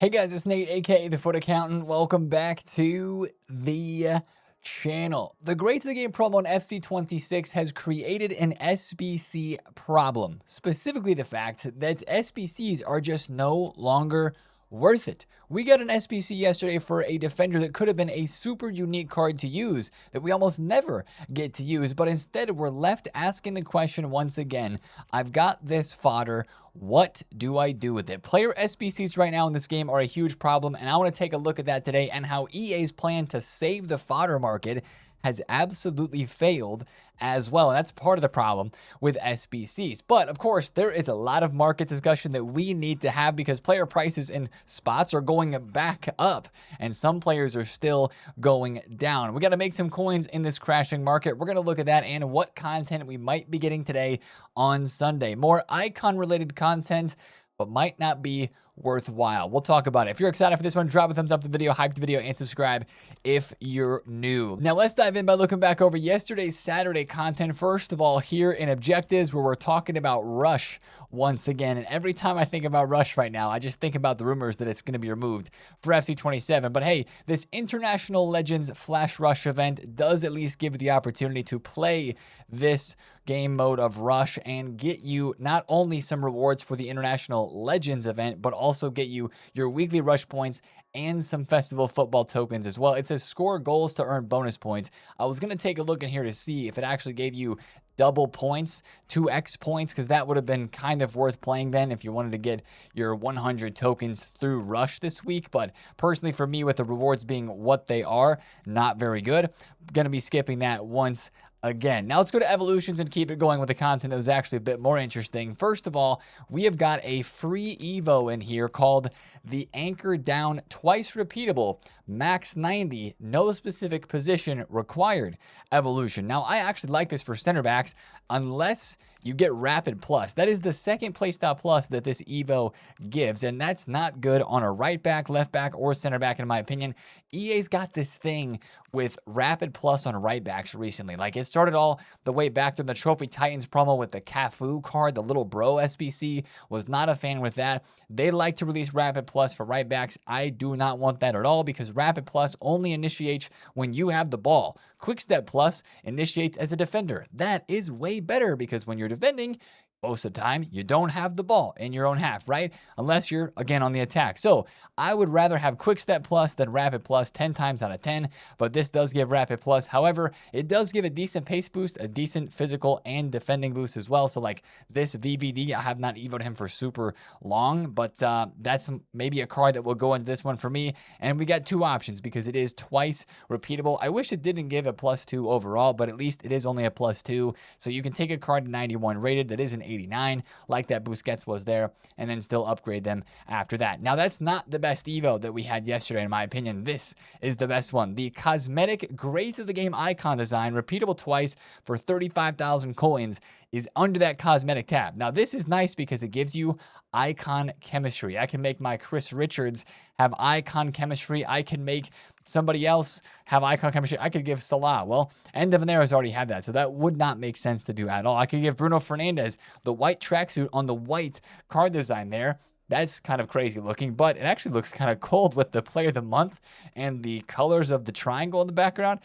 Hey guys, it's Nate, aka TheFutAccountant. Welcome back to the channel. The Great to the Game promo on FC26 has created an SBC problem, specifically the fact that SBCs are just no longer worth it. We got an SBC yesterday for a defender that could have been a super unique card to use that we almost never get to use, but instead we're left asking the question once again. I've got this fodder. What do I do with it? Player SBCs right now in this game are a huge problem, and I want to take a look at that today and how EA's plan to save the fodder market has absolutely failed as well. And that's part of the problem with SBCs. But of course, there is a lot of market discussion that we need to have because player prices and spots are going back up and some players are still going down. We got to make some coins in this crashing market. We're going to look at that and what content we might be getting today on Sunday. More icon related content, but might not be worthwhile. We'll talk about it. If you're excited for this one, drop a thumbs up the video, hype the video, and subscribe if you're new. Now let's dive in by looking back over yesterday's Saturday content. First of all, here in objectives where we're talking about Rush once again. And every time I think about Rush right now, I just think about the rumors that it's going to be removed for FC27. But hey, this International Legends Flash Rush event does at least give you the opportunity to play this game mode of Rush and get you not only some rewards for the International Legends event, but also get you your weekly Rush points and some festival football tokens as well. It says score goals to earn bonus points. I was going to take a look in here to see if it actually gave you double points, 2x points, because that would have been kind of worth playing then if you wanted to get your 100 tokens through Rush this week. But personally for me, with the rewards being what they are, not very good. I'm going to be skipping that once again. Now let's go to evolutions and keep it going with the content that was actually a bit more interesting. First of all, we have got a free Evo in here called the Anchor Down Twice Repeatable Max 90, no specific position required evolution. Now I actually like this for center backs unless you get Rapid Plus. That is the second playstyle plus that this Evo gives, and that's not good on a right back, left back, or center back in my opinion. EA's got this thing with Rapid Plus on right backs recently. Like it started all the way back to the Trophy Titans promo with the Cafu card, the little bro SBC. Was not a fan with that. They like to release Rapid Plus for right backs. I do not want that at all because Rapid Plus only initiates when you have the ball. Quick Step Plus initiates as a defender. That is way better because when you're defending, most of the time, you don't have the ball in your own half, right? Unless you're, again, on the attack. So I would rather have Quick Step Plus than Rapid Plus 10 times out of 10, but this does give Rapid Plus. However, it does give a decent pace boost, a decent physical and defending boost as well. So like this VVD, I have not evoed him for super long, but that's maybe a card that will go into this one for me. And we got two options because it is twice repeatable. I wish it didn't give a +2 overall, but at least it is only a +2. So you can take a card 91 rated that is an 89, like that Busquets was there, and then still upgrade them after that. Now, that's not the best Evo that we had yesterday, in my opinion. This is the best one. The cosmetic Great of the Game icon design, repeatable twice for 35,000 coins, is under that cosmetic tab. Now, this is nice because it gives you icon chemistry. I can make my Chris Richards have icon chemistry. I can make somebody else have icon chemistry. I could give Salah. Well, Endeavoneros already had that, so that would not make sense to do at all. I could give Bruno Fernandes the white tracksuit on the white card design there. That's kind of crazy looking, but it actually looks kind of cold with the player of the month and the colors of the triangle in the background.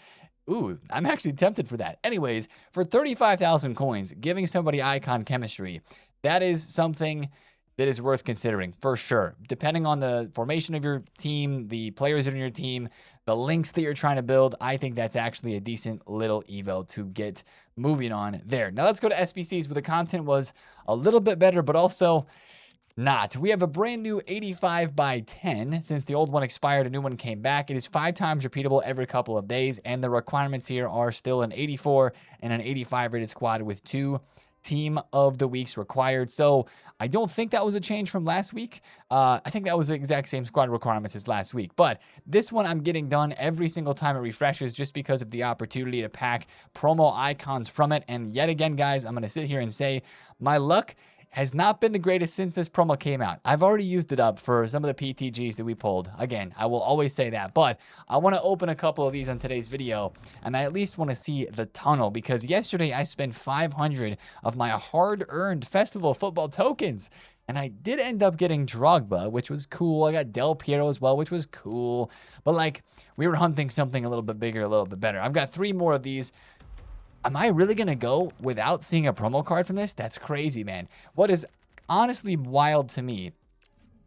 Ooh, I'm actually tempted for that. Anyways, for 35,000 coins, giving somebody icon chemistry, that is something that is worth considering for sure. Depending on the formation of your team, the players in your team, the links that you're trying to build, I think that's actually a decent little Evo to get moving on there. Now let's go to SBCs where the content was a little bit better, but also not. We have a brand new 85 by 10. Since the old one expired, a new one came back. It is 5 times repeatable every couple of days, and the requirements here are still an 84 and an 85 rated squad with 2 Team of the Weeks required. So I don't think that was a change from last week. I think that was the exact same squad requirements as last week. But this one I'm getting done every single time it refreshes just because of the opportunity to pack promo icons from it. And yet again, guys, I'm going to sit here and say my luck has not been the greatest since this promo came out. I've already used it up for some of the PTGs that we pulled. Again, I will always say that, but I want to open a couple of these on today's video, and I at least want to see the tunnel, because yesterday I spent 500 of my hard-earned festival football tokens And I did end up getting Drogba, which was cool. I got Del Piero as well, which was cool. But like, we were hunting something a little bit bigger, a little bit better. I've got 3 more of these. Am I really going to go without seeing a promo card from this? That's crazy, man. What is honestly wild to me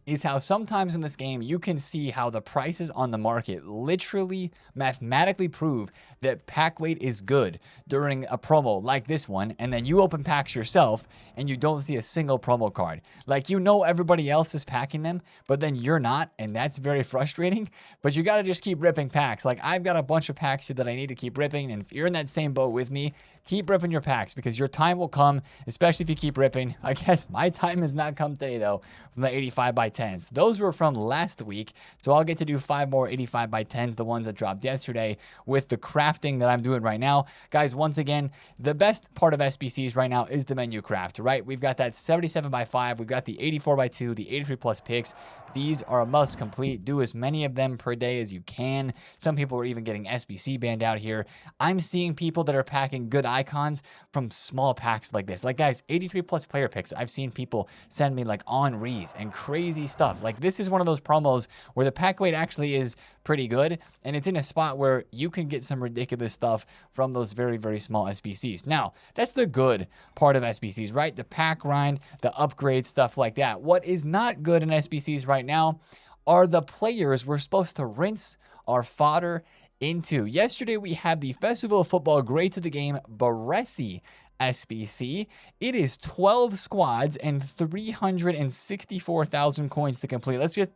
is how sometimes in this game you can see how the prices on the market literally mathematically prove that pack weight is good during a promo like this one, and then you open packs yourself and you don't see a single promo card. Like, you know, everybody else is packing them, but then you're not, and that's very frustrating. But you got to just keep ripping packs. Like, I've got a bunch of packs here that I need to keep ripping, and if you're in that same boat with me, keep ripping your packs, because your time will come, especially if you keep ripping. I guess my time has not come today, though, from the 85 by 10s. Those were from last week, so I'll get to do 5 more 85 by 10s, the ones that dropped yesterday, with the crafting that I'm doing right now. Guys, once again, the best part of SBCs right now is the menu craft, right? We've got that 77 by 5, we've got the 84 by 2, the 83 plus picks. These are a must complete. Do as many of them per day as you can. Some people are even getting SBC banned out here. I'm seeing people that are packing good icons from small packs like this. Like, guys, 83 plus player picks. I've seen people send me like Henri's and crazy stuff. Like, this is one of those promos where the pack weight actually is pretty good, and it's in a spot where you can get some ridiculous stuff from those very, very small SBCs. Now, that's the good part of SBCs, right? The pack grind, the upgrade, stuff like that. What is not good in SBCs right now are the players we're supposed to rinse our fodder into. Yesterday, we had the Festival of Football Greats of the Game Baresi SBC. It is 12 squads and 364,000 coins to complete. Let's just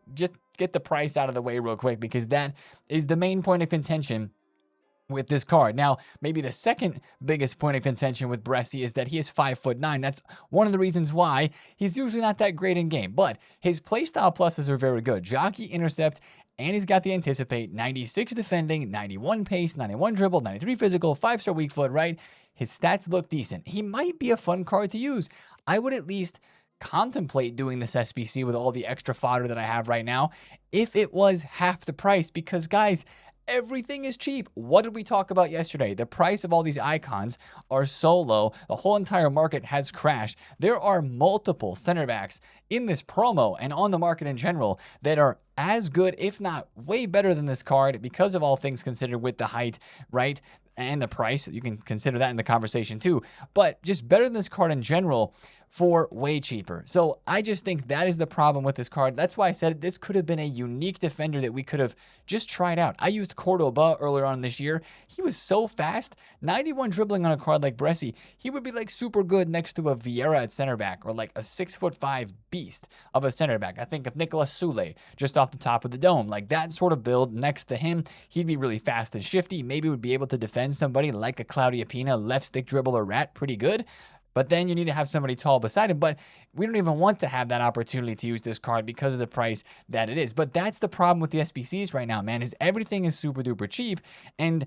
get the price out of the way real quick, because that is the main point of contention with this card. Now, maybe the second biggest point of contention with Baresi is that he is 5'9". That's one of the reasons why he's usually not that great in game, but his playstyle pluses are very good. Jockey, intercept, and he's got the anticipate, 96 defending, 91 pace, 91 dribble, 93 physical, 5-star weak foot, right? His stats look decent. He might be a fun card to use. I would at least contemplate doing this SBC with all the extra fodder that I have right now if it was half the price, because guys, everything is cheap. What did we talk about yesterday? The price of all these icons are so low. The whole entire market has crashed. There are multiple center backs in this promo and on the market in general that are as good, if not way better than this card, because of all things considered with the height, right? And the price. You can consider that in the conversation too. But just better than this card in general for way cheaper. So I just think that is the problem with this card. That's why I said this could have been a unique defender that we could have just tried out. I used Cordoba earlier on this year. He was so fast. 91 dribbling on a card like Baresi. He would be like super good next to a Vieira at center back, or like a 6'5" beast of a center back. I think of Nicolas Sule just off the top of the dome. Like that sort of build next to him. He'd be really fast and shifty. Maybe would be able to defend somebody like a Claudia Pina, left stick dribbler rat, pretty good. But then you need to have somebody tall beside him. But we don't even want to have that opportunity to use this card because of the price that it is. But that's the problem with the SBCs right now, man, is everything is super duper cheap. And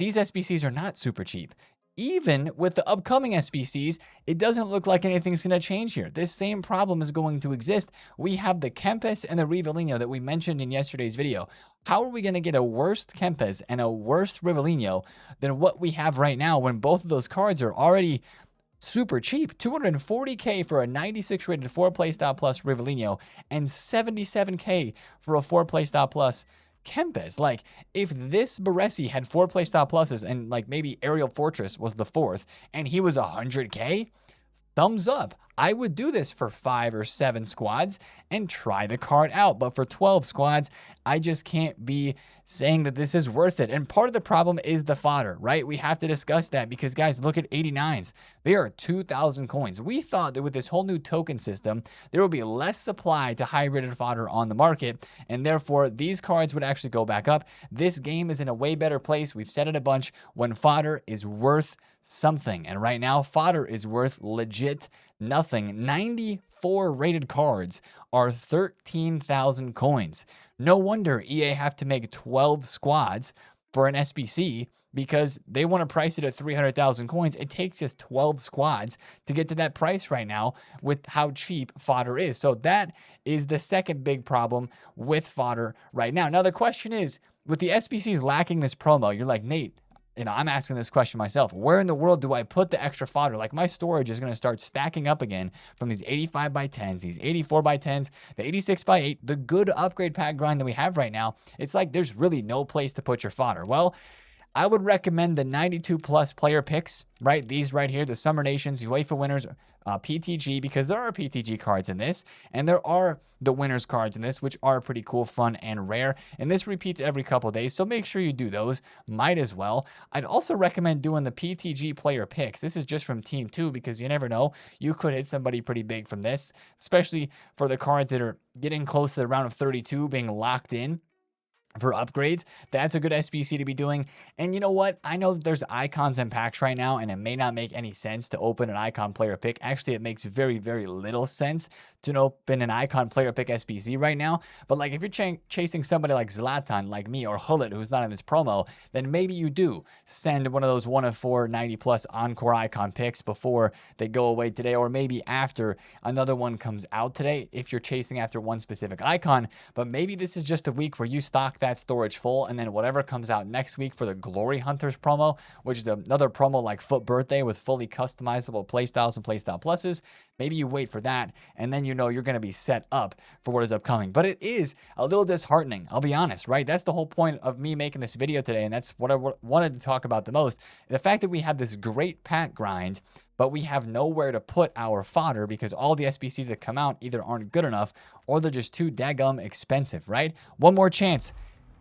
these SBCs are not super cheap. Even with the upcoming SBCs, it doesn't look like anything's going to change here. This same problem is going to exist. We have the Kempes and the Rivellino that we mentioned in yesterday's video. How are we going to get a worse Kempes and a worse Rivellino than what we have right now when both of those cards are already super cheap? 240K for a 96 rated 4 playstyle plus Rivellino and 77K for a 4 playstyle plus Kempes. Like, if this Baresi had 4 playstyle pluses and like maybe Aerial Fortress was the 4th and he was 100K, thumbs up. I would do this for 5 or 7 squads and try the card out. But for 12 squads, I just can't be saying that this is worth it. And part of the problem is the fodder, right? We have to discuss that because, guys, look at 89s. They are 2,000 coins. We thought that with this whole new token system, there will be less supply to high-rated fodder on the market, and therefore these cards would actually go back up. This game is in a way better place. We've said it a bunch when fodder is worth something. And right now, fodder is worth legit nothing. 94 rated cards are 13,000 coins. No wonder EA have to make 12 squads for an SBC because they want to price it at 300,000 coins. It takes just 12 squads to get to that price right now with how cheap fodder is. So that is the second big problem with fodder right now. Now, the question is, with the SBCs lacking this promo, you're like, Nate, I'm asking this question myself. Where in the world do I put the extra fodder? Like, my storage is going to start stacking up again from these 85 by 10s, these 84 by 10s, the 86 by 8, the good upgrade pack grind that we have right now. It's like there's really no place to put your fodder. Well, I would recommend the 92 plus player picks, right? These right here, the Summer Nations, UEFA winners, PTG, because there are PTG cards in this, and there are the winners cards in this, which are pretty cool, fun, and rare. And this repeats every couple days, so make sure you do those. Might as well. I'd also recommend doing the PTG player picks. This is just from Team 2, because you never know. You could hit somebody pretty big from this, especially for the cards that are getting close to the round of 32 being locked in for upgrades. That's a good SBC to be doing. And you know what? I know that there's icons and packs right now, and it may not make any sense to open an icon player pick. Actually, it makes very, very little sense to open an icon player pick SBC right now. But like, if you're chasing somebody like Zlatan, like me, or Hullet, who's not in this promo, then maybe you do send one of those 1 of 4 90 plus encore icon picks before they go away today, or maybe after another one comes out today, if you're chasing after one specific icon. But maybe this is just a week where you stock that storage full, and then whatever comes out next week for the Glory Hunters promo, which is another promo like Foot Birthday with fully customizable playstyles and playstyle pluses, maybe you wait for that, and then you know you're going to be set up for what is upcoming. But it is a little disheartening, I'll be honest, right? That's the whole point of me making this video today, and that's what I wanted to talk about the most. The fact that we have this great pack grind, but we have nowhere to put our fodder because all the SBCs that come out either aren't good enough or they're just too daggum expensive, right? One more chance.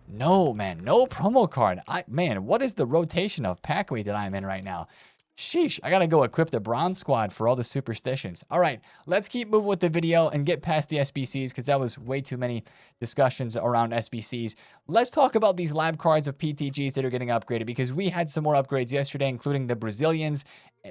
No, man, no promo card. Man, what is the rotation of pack weight that I'm in right now? Sheesh, I gotta go equip the bronze squad for all the superstitions. All right, let's keep moving with the video and get past the SBCs because that was way too many discussions around SBCs. Let's talk about these lab cards of PTGs that are getting upgraded, because we had some more upgrades yesterday, including the Brazilians,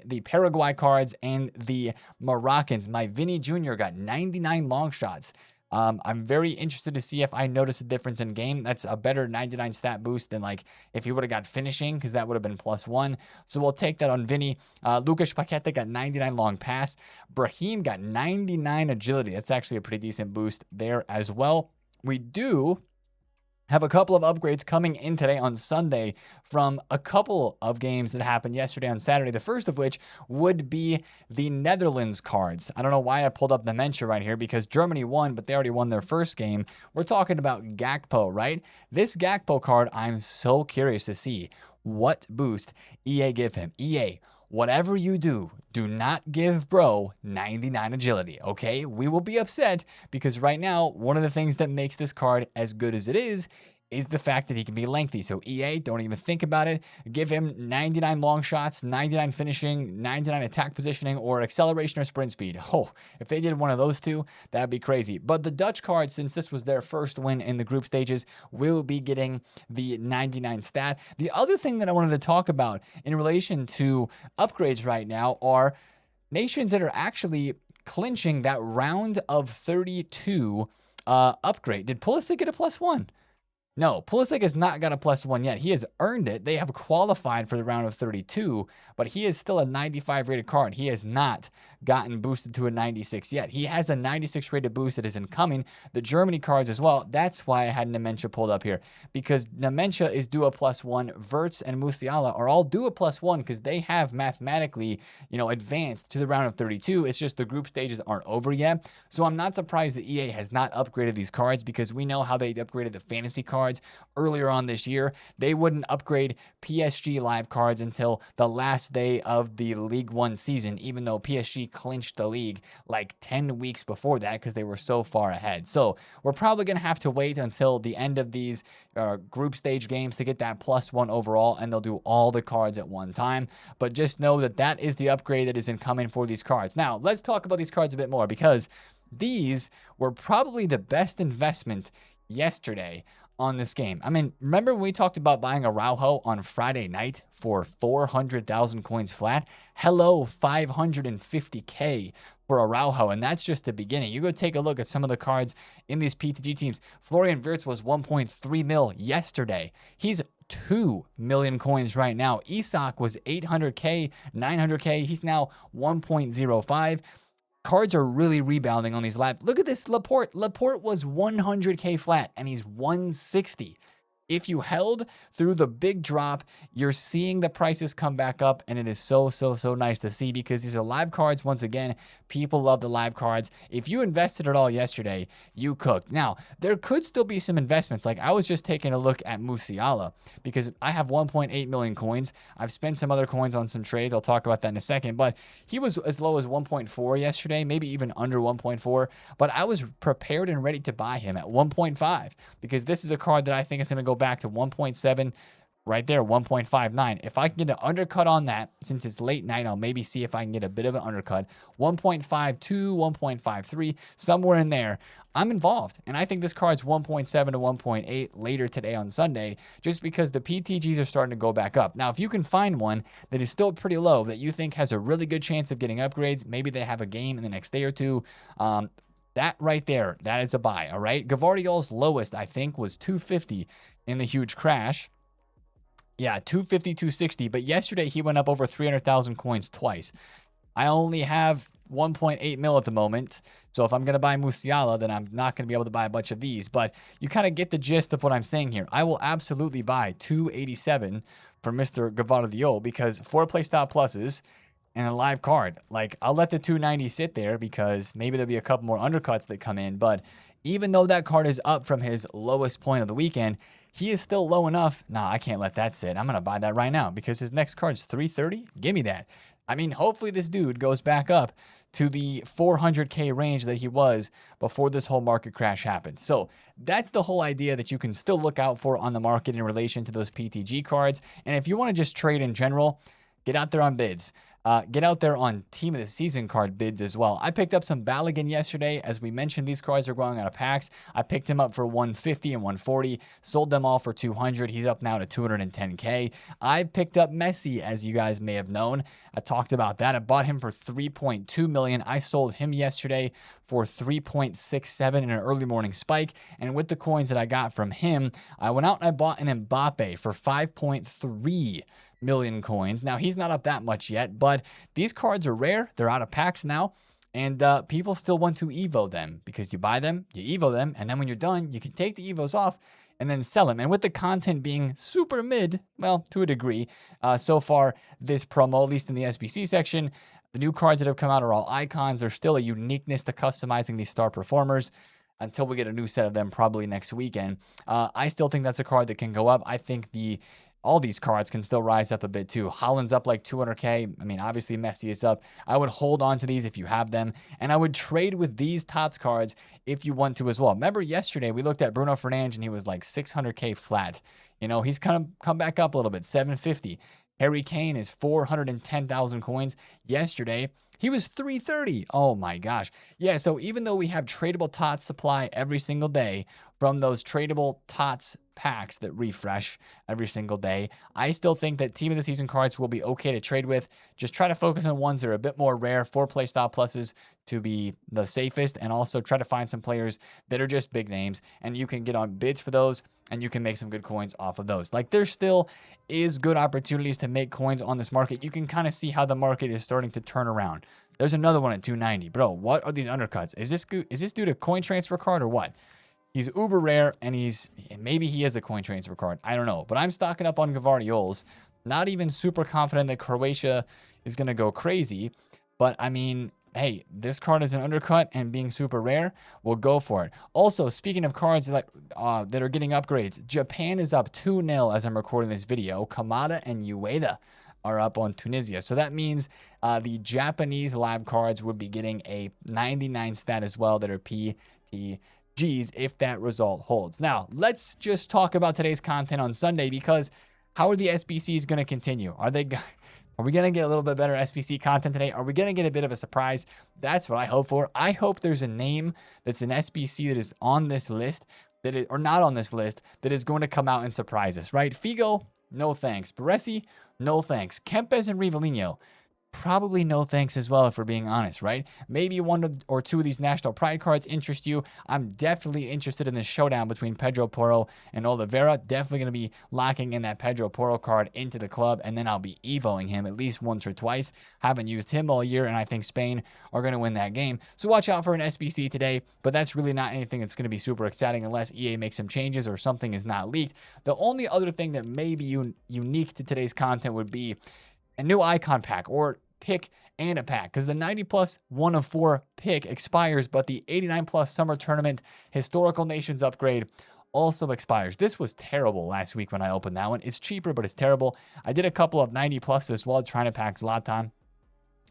the Paraguay cards, and the Moroccans. My Vinny Jr. got 99 long shots. I'm very interested to see if I notice a difference in game. That's a better 99 stat boost than like if he would have got finishing, because that would have been +1. So we'll take that on Vinny. Lucas Paqueta got 99 long pass. Brahim got 99 agility. That's actually a pretty decent boost there as well. We do have a couple of upgrades coming in today on Sunday from a couple of games that happened yesterday on Saturday. The first of which would be the Netherlands cards. I don't know why I pulled up Nementia right here, because Germany won, but they already won their first game. We're talking about Gakpo, right? This Gakpo card, I'm so curious to see what boost EA give him. EA, whatever you do, do not give bro 99 agility, okay? We will be upset because right now, one of the things that makes this card as good as it is the fact that he can be lengthy. So EA, don't even think about it. Give him 99 long shots, 99 finishing, 99 attack positioning, or acceleration or sprint speed. Oh, if they did one of those two, that'd be crazy. But the Dutch card, since this was their first win in the group stages, will be getting the 99 stat. The other thing that I wanted to talk about in relation to upgrades right now are nations that are actually clinching that round of 32 upgrade. Did Pulisic get a +1? No, Pulisic has not got a +1 yet. He has earned it. They have qualified for the round of 32, but he is still a 95 rated card. He has not gotten boosted to a 96 yet. He has a 96 rated boost that is incoming. The Germany cards as well. That's why I had Nementia pulled up here, because Nementia is due a +1. Verts and Musiala are all due a +1 because they have mathematically, advanced to the round of 32. It's just the group stages aren't over yet. So I'm not surprised that EA has not upgraded these cards, because we know how they upgraded the fantasy cards earlier on this year. They wouldn't upgrade PSG live cards until the last day of the League One season, even though PSG clinched the league like 10 weeks before that because they were so far ahead. So we're probably going to have to wait until the end of these group stage games to get that +1 overall, and they'll do all the cards at one time. But just know that that is the upgrade that is incoming for these cards. Now, let's talk about these cards a bit more, because these were probably the best investment yesterday on this game. I mean, remember when we talked about buying Araujo on Friday night for 400,000 coins flat? Hello, 550K for Araujo, and that's just the beginning. You go take a look at some of the cards in these PTG teams. Florian Wirtz was 1.3 mil yesterday. He's 2 million coins right now. Isak was 800K, 900K. He's now 1.05. Cards are really rebounding on these live. Look at this Laporte. Laporte was 100K flat, and he's 160. If you held through the big drop, you're seeing the prices come back up, and it is so, so, so nice to see because these are live cards. Once again, people love the live cards. If you invested at all yesterday, you cooked. Now, there could still be some investments. Like I was just taking a look at Musiala because I have 1.8 million coins. I've spent some other coins on some trades. I'll talk about that in a second, but he was as low as 1.4 yesterday, maybe even under 1.4, but I was prepared and ready to buy him at 1.5 because this is a card that I think is going to go back to 1.7 right there, 1.59. If I can get an undercut on that, since it's late night, I'll maybe see if I can get a bit of an undercut. 1.52, 1.53, somewhere in there. I'm involved. And I think this card's 1.7 to 1.8 later today on Sunday, just because the PTGs are starting to go back up. Now, if you can find one that is still pretty low that you think has a really good chance of getting upgrades, maybe they have a game in the next day or two, that right there, that is a buy, all right? Gvardiol's lowest, I think, was 250 in the huge crash. Yeah, 250, 260. But yesterday, he went up over 300,000 coins twice. I only have 1.8 mil at the moment. So if I'm going to buy Musiala, then I'm not going to be able to buy a bunch of these. But you kind of get the gist of what I'm saying here. I will absolutely buy 287 for Mr. Gvardiol because 4 play stop pluses and a live card. Like, I'll let the 290 sit there because maybe there'll be a couple more undercuts that come in. But even though that card is up from his lowest point of the weekend, he is still low enough. Nah, I can't let that sit. I'm going to buy that right now because his next card's 330. Give me that. I mean, hopefully this dude goes back up to the 400K range that he was before this whole market crash happened. So that's the whole idea that you can still look out for on the market in relation to those PTG cards. And if you want to just trade in general, get out there on bids. Get out there on Team of the Season card bids as well. I picked up some Balogun yesterday. As we mentioned, these cards are going out of packs. I picked him up for 150 and 140, sold them all for 200. He's up now to 210K. I picked up Messi, as you guys may have known. I talked about that. I bought him for 3.2 million. I sold him yesterday for 3.67 in an early morning spike. And with the coins that I got from him, I went out and I bought an Mbappe for 5.3 million coins. Now, he's not up that much yet, but these cards are rare. They're out of packs now, and people still want to Evo them because you buy them, you Evo them, and then when you're done, you can take the Evos off and then sell them. And with the content being super mid, well, to a degree, so far this promo, at least in the SBC section, the new cards that have come out are all icons. There's still a uniqueness to customizing these star performers until we get a new set of them probably next weekend. I still think that's a card that can go up. I think all these cards can still rise up a bit too. Haaland's up like 200K. I mean, obviously Messi is up. I would hold on to these if you have them. And I would trade with these TOTS cards if you want to as well. Remember yesterday we looked at Bruno Fernandes and he was like 600K flat. You know, he's kind of come back up a little bit, 750. Harry Kane is 410,000 coins. Yesterday, he was 330. Oh my gosh. Yeah, so even though we have tradable TOTS supply every single day from those tradable TOTS packs that refresh every single day, I still think that Team of the Season cards will be okay to trade with. Just try to focus on ones that are a bit more rare, 4 play style pluses to be the safest, and also try to find some players that are just big names, and you can get on bids for those, and you can make some good coins off of those. Like, there still is good opportunities to make coins on this market. You can kind of see how the market is starting to turn around. There's another one at 290. Bro, what are these undercuts? Is this dude a coin transfer card or what? He's uber rare, and maybe he is a coin transfer card. I don't know. But I'm stocking up on Gvardiols. Not even super confident that Croatia is going to go crazy. But, I mean, hey, this card is an undercut, and being super rare, we'll go for it. Also, speaking of cards that are getting upgrades, Japan is up 2-0 as I'm recording this video. Kamada and Ueda are up on Tunisia. So that means the Japanese live cards would be getting a 99 stat as well that are PTGs if that result holds. Now, let's just talk about today's content on Sunday, because how are the SBCs going to continue? Are we going to get a little bit better SBC content today? Are we going to get a bit of a surprise? That's what I hope for. I hope there's a name that's an SBC that is on this list, or not on this list, that is going to come out and surprise us, right? Figo, no thanks. Baresi, no thanks. Kempes and Rivellino, Probably no thanks as well, if we're being honest, right? Maybe one or two of these National Pride cards interest you. I'm definitely interested in this showdown between Pedro Porro and Oliveira. Definitely going to be locking in that Pedro Porro card into the club, and then I'll be evoing him at least once or twice. Haven't used him all year, and I think Spain are going to win that game. So watch out for an SBC today, but that's really not anything that's going to be super exciting unless EA makes some changes or something is not leaked. The only other thing that may be unique to today's content would be a new icon pack or pick and a pack, because the 90 plus 1 of 4 pick expires, but the 89 plus summer tournament historical nations upgrade also expires. This was terrible last week when I opened that one. It's cheaper, but it's terrible. I did a couple of 90 plus as well, trying to pack Zlatan.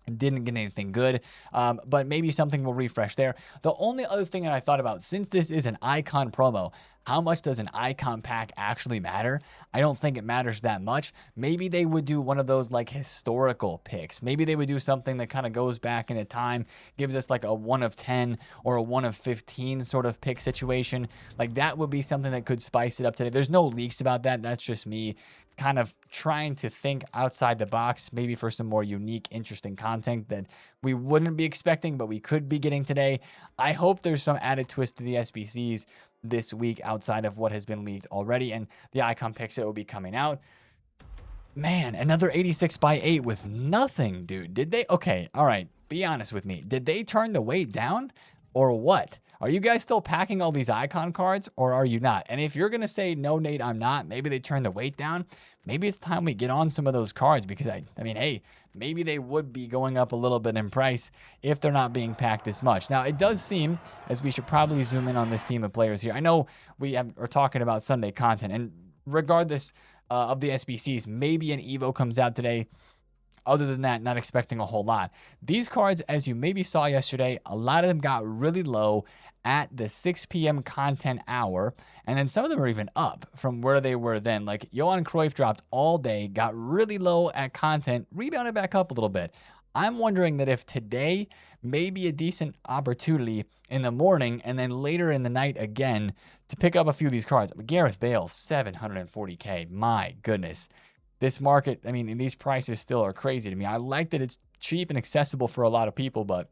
Didn't get anything good, but maybe something will refresh there. The only other thing that I thought about, since this is an icon promo, how much does an icon pack actually matter? I don't think it matters that much. Maybe they would do one of those like historical picks. Maybe they would do something that kind of goes back into time, gives us like a 1 of 10 or a 1 of 15 sort of pick situation. Like that would be something that could spice it up today. There's no leaks about that. That's just me kind of trying to think outside the box, maybe for some more unique, interesting content that we wouldn't be expecting, but we could be getting today. I hope there's some added twist to the SBCs this week outside of what has been leaked already, and the icon picks that will be coming out. Man, another 86 by 8 with nothing, dude. Did they? Okay, all right, be honest with me. Did they turn the weight down or what? Are you guys still packing all these icon cards, or are you not? And if you're going to say, no, Nate, I'm not, maybe they turned the weight down. Maybe it's time we get on some of those cards, because I mean, hey, maybe they would be going up a little bit in price if they're not being packed this much. Now, it does seem, as we should probably zoom in on this team of players here. I know we are talking about Sunday content, and regardless of the SBCs, maybe an Evo comes out today. Other than that, not expecting a whole lot. These cards, as you maybe saw yesterday, a lot of them got really low at the 6 p.m. content hour, and then some of them are even up from where they were then. Like Johan Cruyff dropped all day, got really low at content, rebounded back up a little bit. I'm wondering that if today may be a decent opportunity in the morning and then later in the night again to pick up a few of these cards. Gareth Bale, 740K. My goodness. This market, I mean, these prices still are crazy to me. I like that it's cheap and accessible for a lot of people, but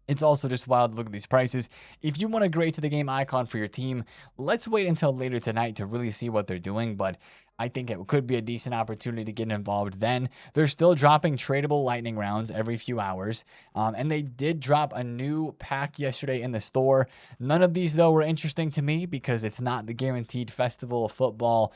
it's also just wild to look at these prices. If you want a grade to the game icon for your team, let's wait until later tonight to really see what they're doing, but I think it could be a decent opportunity to get involved then. They're still dropping tradable lightning rounds every few hours, and they did drop a new pack yesterday in the store. None of these, though, were interesting to me because it's not the guaranteed Festival of Football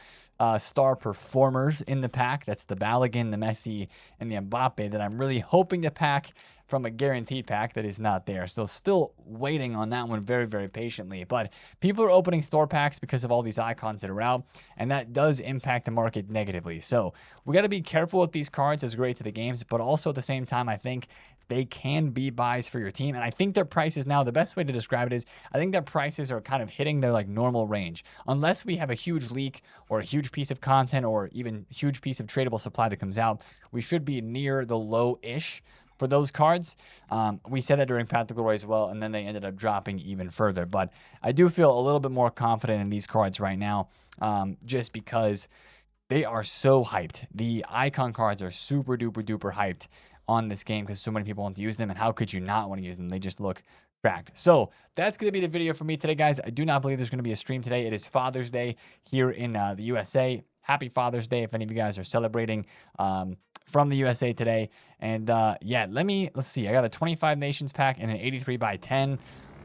star performers in the pack. That's the Balogun, the Messi, and the Mbappe that I'm really hoping to pack from a guaranteed pack that is not there. So still waiting on that one very, very patiently. But people are opening store packs because of all these icons that are out, and that does impact the market negatively. So we got to be careful with these cards as great to the games, but also at the same time, I think they can be buys for your team. And I think their prices now, the best way to describe it is, I think their prices are kind of hitting their like normal range. Unless we have a huge leak or a huge piece of content or even huge piece of tradable supply that comes out, we should be near the low-ish for those cards. We said that during Path to Glory as well, and then they ended up dropping even further. But I do feel a little bit more confident in these cards right now, just because they are so hyped. The icon cards are super duper duper hyped on this game because so many people want to use them, and how could you not want to use them? They just look cracked. So that's going to be the video for me today, guys. I do not believe there's going to be a stream today. It is Father's Day here in the USA. Happy Father's Day if any of you guys are celebrating from the USA today. And yeah, let's see. I got a 25 nations pack and an 83 by 10.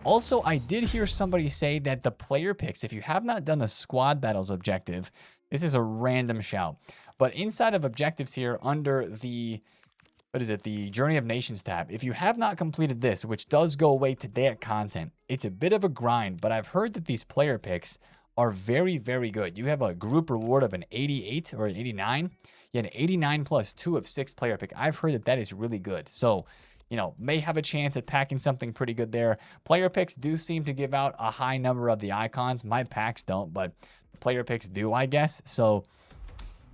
Also, I did hear somebody say that the player picks, if you have not done the squad battles objective, this is a random shout, but inside of objectives here under the, what is it? The Journey of Nations tab. If you have not completed this, which does go away today at content, it's a bit of a grind, but I've heard that these player picks are very, very good. You have a group reward of an 88 or an 89. You had an 89 plus 2 of 6 player pick. I've heard that that is really good. So, you know, may have a chance at packing something pretty good there. Player picks do seem to give out a high number of the icons. My packs don't, but player picks do, I guess. So,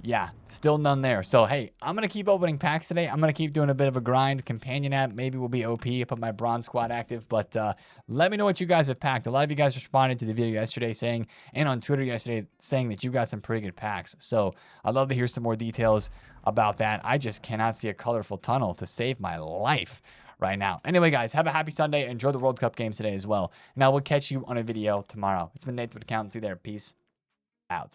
yeah, still none there. So, hey, I'm going to keep opening packs today. I'm going to keep doing a bit of a grind. Companion app maybe will be OP. I put my bronze squad active. But let me know what you guys have packed. A lot of you guys responded to the video yesterday saying, and on Twitter yesterday, saying that you got some pretty good packs. So I'd love to hear some more details about that. I just cannot see a colorful tunnel to save my life right now. Anyway, guys, have a happy Sunday. Enjoy the World Cup games today as well. And I will catch you on a video tomorrow. It's been TheFutAccountant. See you there. Peace out.